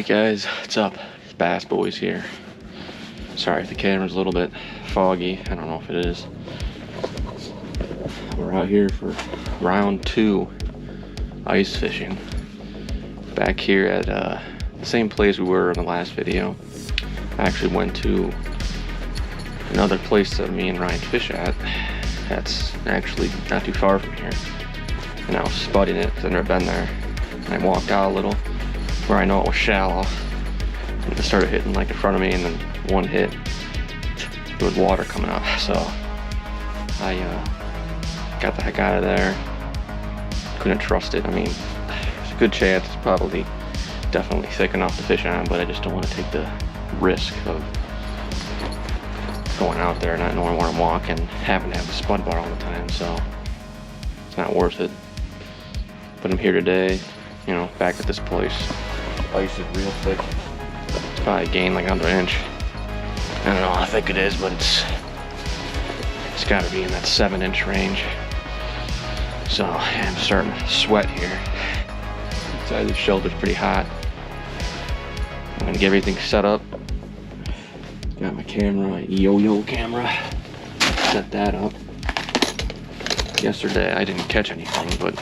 Alright guys, what's up? It's Bass Boys here. Sorry if the camera's a little bit foggy, I don't know if it is. We're out here for round 2 ice fishing. Back here at the same place we were in the last video. I actually went to another place that me and Ryan fish at. That's actually not too far from here. And I was spudding it because I've never been there. And I walked out a little where I know it was shallow. And it started hitting like in front of me, and then one hit, there was water coming up. So I got the heck out of there. Couldn't trust it. I mean, there's a good chance it's probably definitely thick enough to fish on, but I just don't want to take the risk of going out there not knowing where I'm walking, having to have the spud bar all the time, so it's not worth it. But I'm here today, you know, back at this place. Ice is real thick. It's probably gained like another inch. I don't know how thick it is, but it's got to be in that 7-inch range. So yeah, I'm starting to sweat here. Inside the shelter's pretty hot. I'm gonna get everything set up. Got my camera, yo-yo camera. Set that up. Yesterday I didn't catch anything, but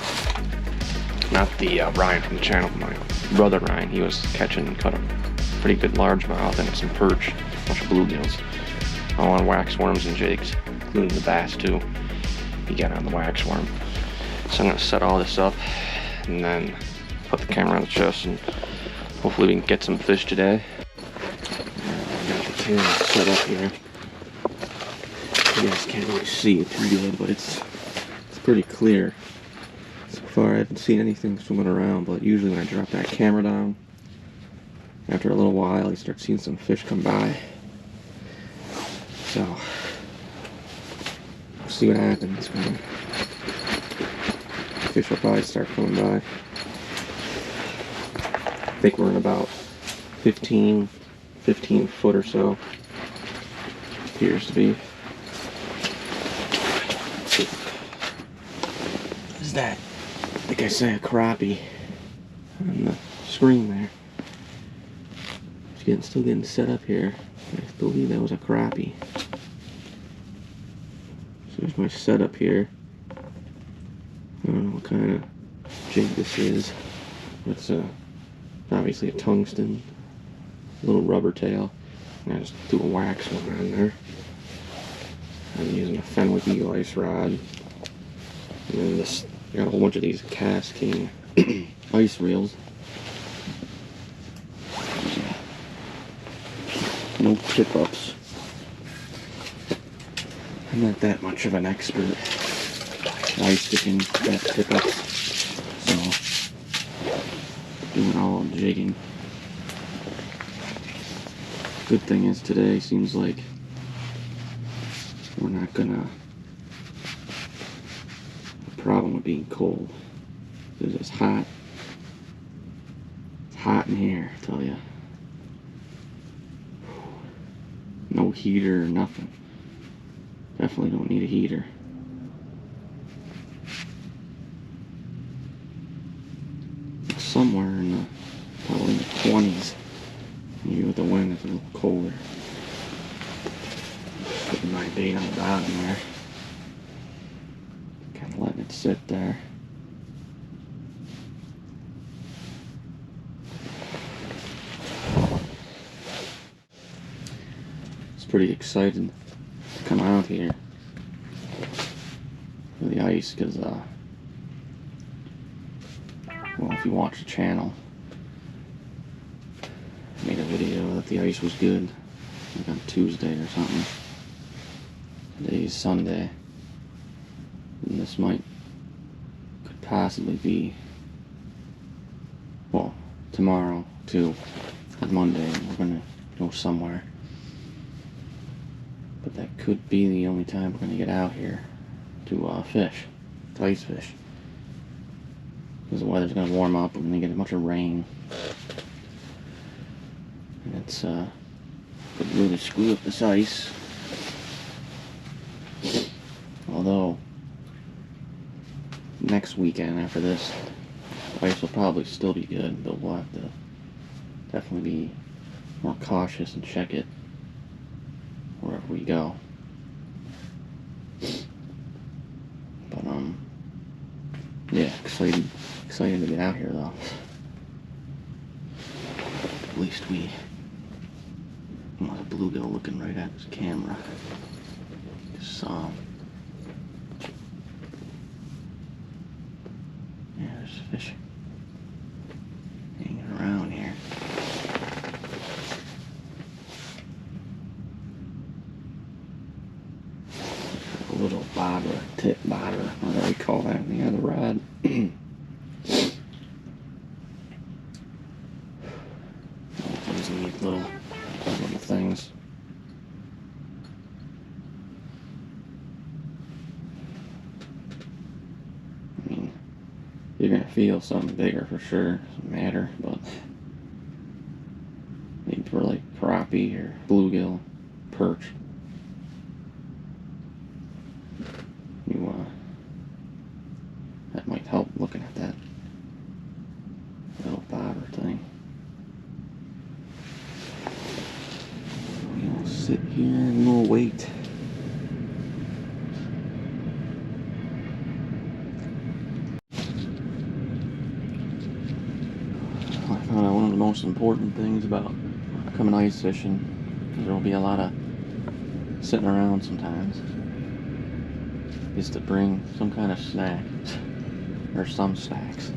not the Ryan from the channel, my brother Ryan. He was catching and caught a pretty good largemouth and some perch, a bunch of bluegills, all on wax worms and jigs, including the bass too. He got on the wax worm. So I'm gonna set all this up and then put the camera on the chest, and hopefully we can get some fish today. Got the camera set up here. You guys can't really see it too good, but it's pretty clear. So far I haven't seen anything swimming around, but usually when I drop that camera down, after a little while you start seeing some fish come by. So we'll see what happens when fish will probably start coming by. I think we're in about 15 foot or so. Appears to be. What is that? I think I say a crappie on the screen there. Still getting set up here. I believe that was a crappie. So there's my setup here. I don't know what kind of jig this is. It's obviously a tungsten, little rubber tail, and I just threw a wax one on there. I'm using a Fenwick Eagle ice rod, and then this, I got a whole bunch of these Cast King ice reels. No tip ups. I'm not that much of an expert ice fishing at tip ups, so doing all the jigging. Good thing is today seems like we're not gonna have a problem with being cold. It's hot. It's hot in here, I tell ya. No heater or nothing. Definitely don't need a heater. Somewhere in the, probably in the 20s. Maybe with the wind it's a little colder. Putting my bait on the bottom there. Kind of letting it sit there. Pretty excited to come out here for the ice because well, if you watch the channel, I made a video that the ice was good like on Tuesday or something. Today's Sunday, and this could possibly be, well, tomorrow too, on Monday we're gonna go somewhere. But that could be the only time we're going to get out here to fish, to ice fish. Because the weather's going to warm up, we're going to get a bunch of rain. And it's could really screw up this ice. Although, next weekend after this, the ice will probably still be good, but we'll have to definitely be more cautious and check it wherever we go. But yeah, excited to get out here though. At least we want a bluegill looking right at his camera. Just saw him. Yeah, there's fish hanging around here. A little bobber, tip bobber, whatever we call that on the other rod. These neat little things. I mean, you're gonna feel something bigger for sure. Doesn't matter, but maybe for like crappie or bluegill, perch. That might help looking at that little bobber thing. We'll sit here and we'll wait. I found out one of the most important things about coming ice fishing is there will be a lot of sitting around sometimes, is to bring some kind of snack. Or some snacks.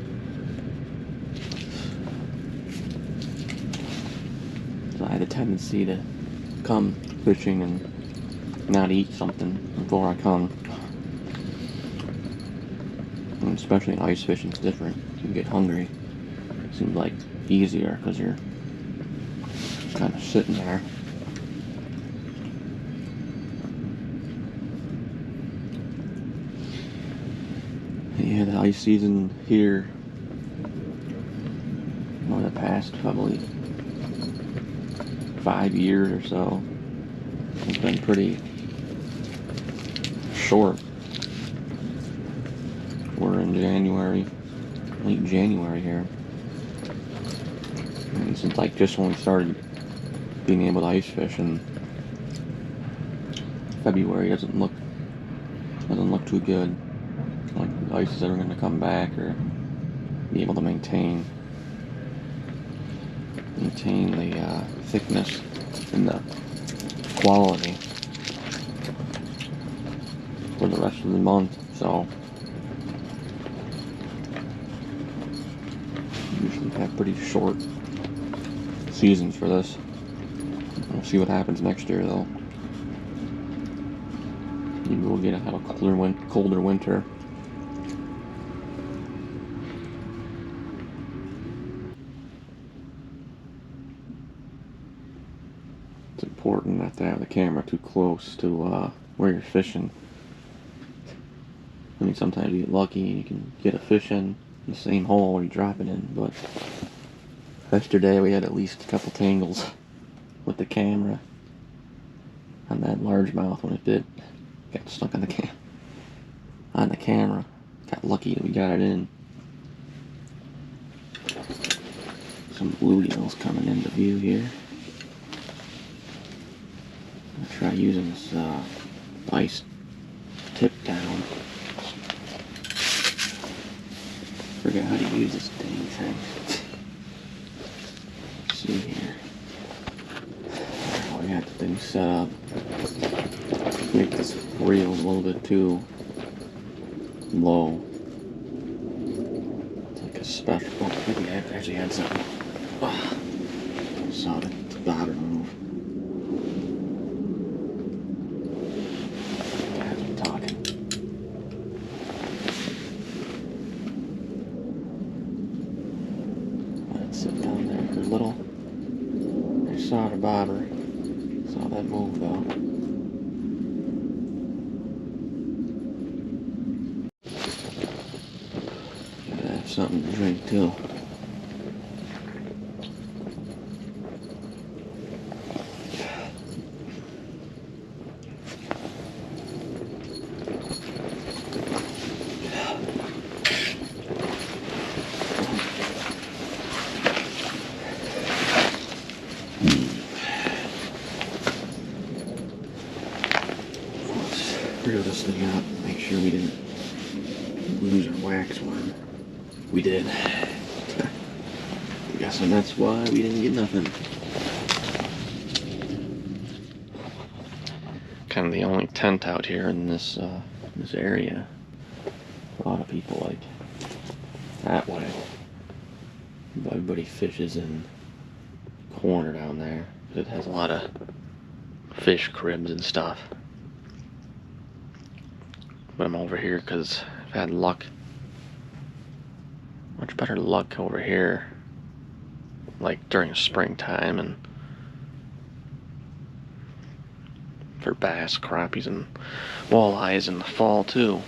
So I had a tendency to come fishing and not eat something before I come. And especially in ice fishing, it's different. You get hungry. It seems like easier because you're kind of sitting there. Yeah, the ice season here, over the past probably 5 years or so, has been pretty short. We're in January, late January here. And since like just when we started being able to ice fish, and February doesn't look too good. Like the ice is ever going to come back or be able to maintain the thickness and the quality for the rest of the month. So usually have pretty short seasons for this. We'll see what happens next year though. Maybe we'll have a colder winter. It's important not to have the camera too close to where you're fishing. I mean, sometimes you get lucky and you can get a fish in the same hole where you drop it in, but yesterday we had at least a couple tangles with the camera on that largemouth when it got stuck on the camera. Got lucky that we got it in. Some bluegills coming into view here. I'm gonna try using this ice tip down. Forget how to use this dang thing. Let's see here. Oh, I got the thing set up. Make this reel a little bit too low. It's like a special. Oh, maybe I actually had something. Oh, saw the bobber move. Sit down there for a little. I saw the bobber. Saw that move though. Gotta have something to drink too. screw this thing up, make sure we didn't lose our wax worm. We did. I'm guessing that's why we didn't get nothing. Kind of the only tent out here in this area. A lot of people like that way. Everybody fishes in the corner down there. It has a lot of fish cribs and stuff. But I'm over here because I've had luck. Much better luck over here. Like during springtime and for bass, crappies, and walleyes in the fall too.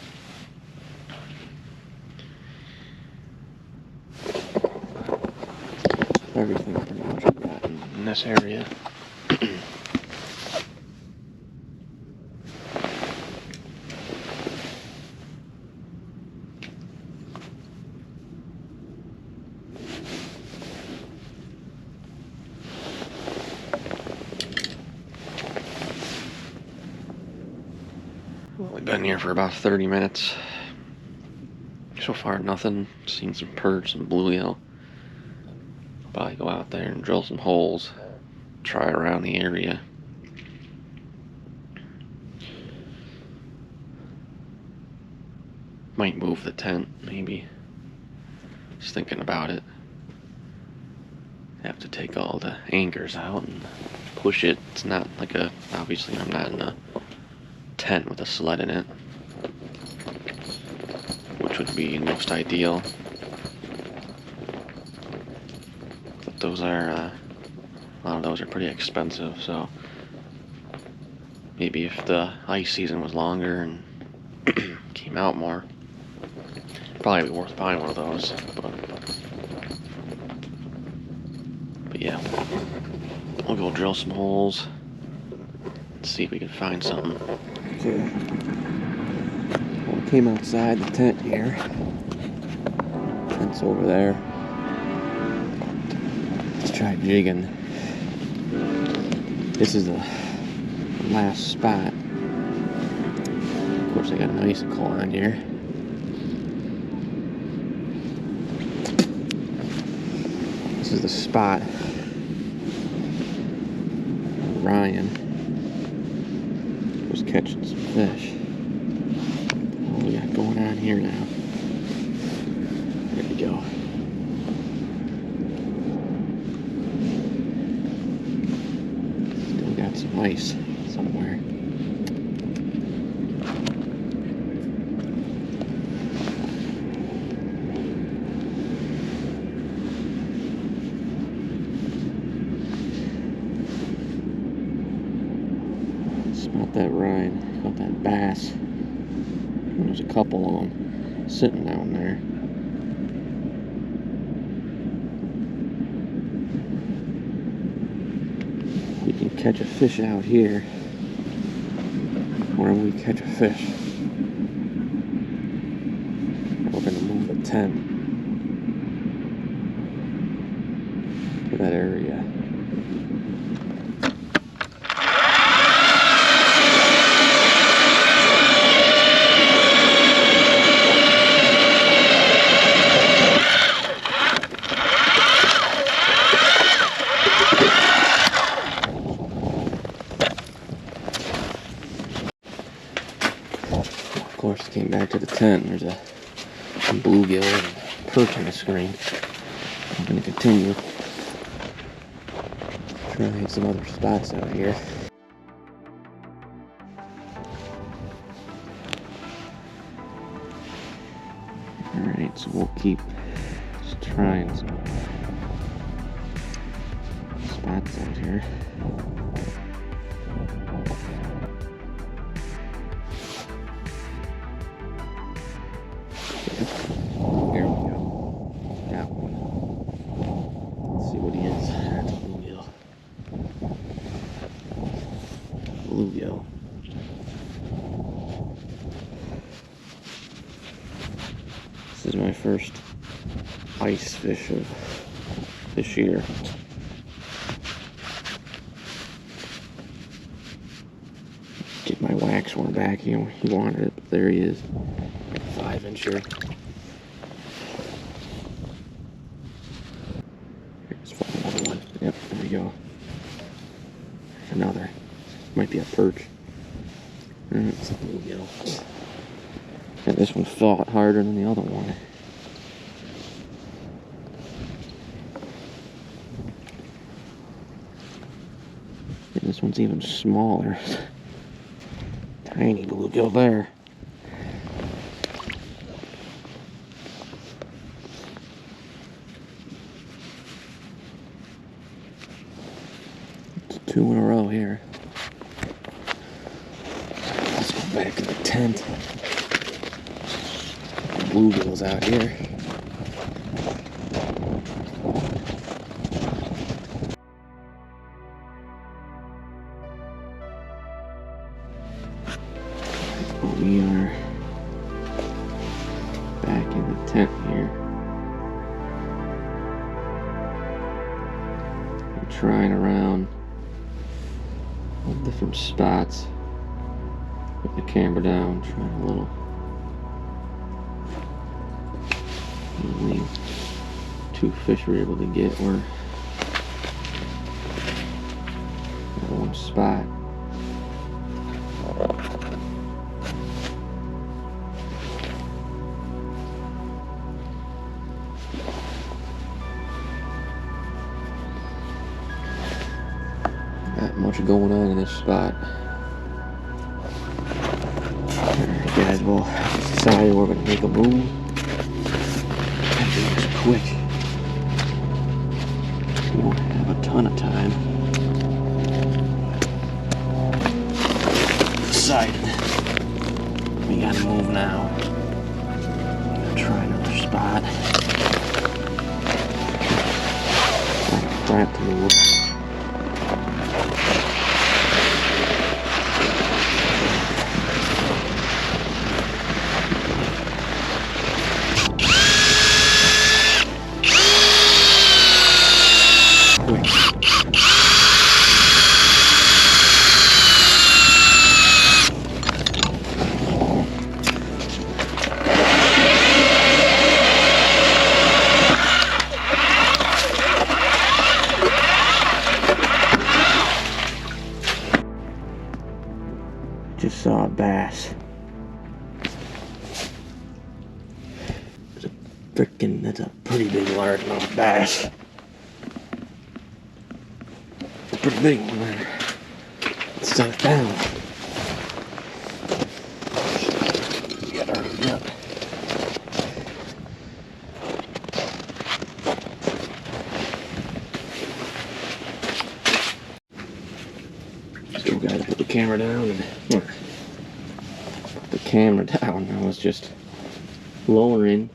Everything pretty much I've got in this area. Well, we've been here for about 30 minutes. So far, nothing. Seen some perch, some bluegill. Probably go out there and drill some holes, try around the area. Might move the tent, maybe. Just thinking about it. Have to take all the anchors out and push it. It's not like a, obviously I'm not in a tent with a sled in it, which would be most ideal. Those are, a lot of those are pretty expensive, so maybe if the ice season was longer and came out more, probably be worth buying one of those, but yeah, we'll go drill some holes and see if we can find something. Okay, well, we came outside the tent here, tent's over there. Try jigging. This is the last spot. Of course, I got an icicle on here. This is the spot Ryan was catching some fish. What we got going on here now? There we go. Some ice somewhere. Spot that Ryan, got that bass. There's a couple of them sitting down there. We can catch a fish out here. Where we catch a fish, we're gonna move the tent to that area. Of course, came back to the tent. There's a bluegill and perch on the screen. I'm going to continue. Try and hit some other spots out here. Alright, so we'll keep just trying some spots out here. Here we go. Got one. Let's see what he is. That's a bluegill. Bluegill. This is my first ice fish of this year. Get my wax worm back. He wanted it, but there he is. 5-incher. Let's find another one. Yep, there we go. There's another. Might be a perch. It's a bluegill. And this one fought harder than the other one. And this one's even smaller. Tiny bluegill there. It's 2 in a row here. Let's go back to the tent. Bluegills out here. We are back in the tent here. I'm trying around on different spots. Put the camera down, trying a little. Only 2 fish we're able to get were at one spot. Not much going on in this spot. Alright guys, well, decided we're gonna make a move. Do this quick. We won't have a ton of time. Decided we gotta move now. I'm gonna try another spot. Try to move. Just saw a bass. That's a pretty big largemouth bass. It's a pretty big one there. Let's set it down. We gotta hurry up. Still gotta put the camera down and put the camera down. I was just lowering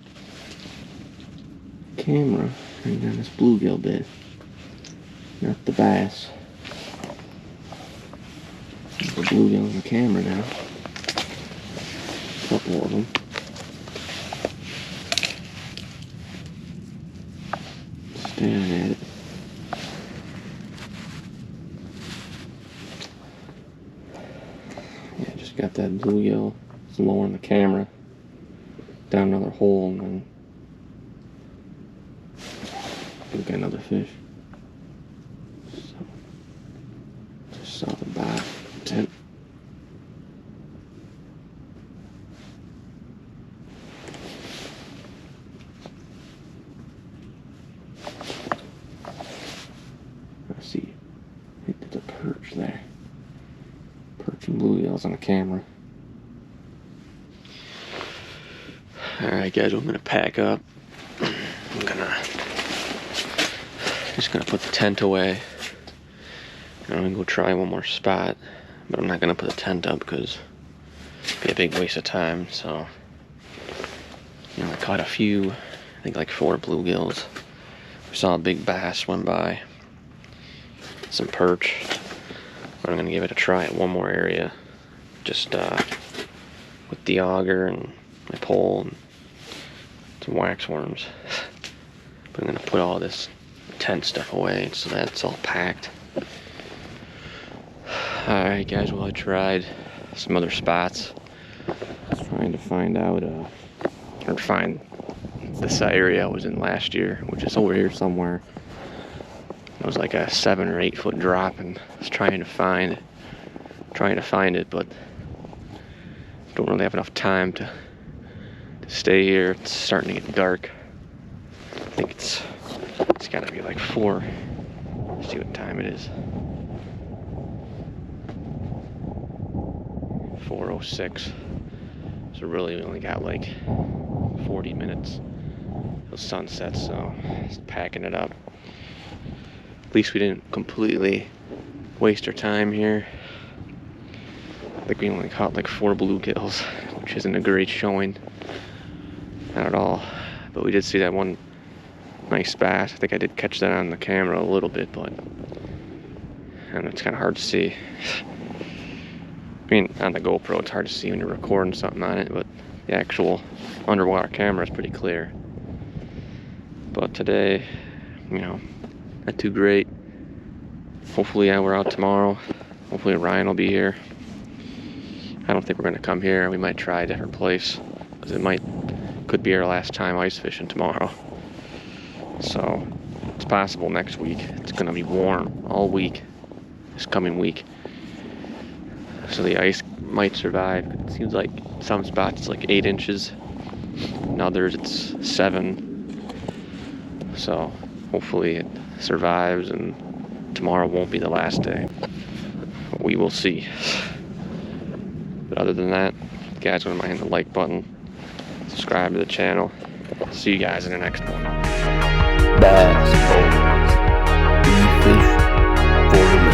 the camera and then this bluegill bit, not the bass. The bluegill on the camera now. A couple of them. Staring at it. Yeah, just got that bluegill. It's lowering the camera down another hole and then we've got another fish. So, just saw the bottom tent. I see. I think there's a perch there. Perch and bluegills on the camera. Alright guys, I'm gonna pack up. Just gonna put the tent away. I'm gonna go try one more spot, but I'm not gonna put the tent up because it'd be a big waste of time. So, I caught a few, I think like 4 bluegills. We saw a big bass swim by, some perch. But I'm gonna give it a try at one more area, just with the auger and my pole and some wax worms. But I'm gonna put all this tent stuff away so that's all packed. Alright guys, well I tried some other spots. Trying to find out, or find this area I was in last year, which is over here somewhere. It was like a 7 or 8 foot drop, and I was trying to find it, but don't really have enough time to stay here. It's starting to get dark. I think it's gotta be like 4. Let's see what time it is. 4:06. So really we only got like 40 minutes till sunset, so just packing it up. At least we didn't completely waste our time here. I think we only caught like 4 bluegills, which isn't a great showing. Not at all. But we did see that one nice bass. I think I did catch that on the camera a little bit, but and it's kind of hard to see. I mean, on the GoPro, it's hard to see when you're recording something on it, but the actual underwater camera is pretty clear. But today, you know, not too great. Hopefully, we're out tomorrow. Hopefully, Ryan will be here. I don't think we're going to come here. We might try a different place, because could be our last time ice fishing tomorrow. So, it's possible next week. It's going to be warm all week, this coming week. So the ice might survive. It seems like some spots it's like 8 inches, in others it's 7. So hopefully it survives and tomorrow won't be the last day. But we will see. But other than that, guys, want to hit the like button, subscribe to the channel. See you guys in the next one. Bass, bones, we fish for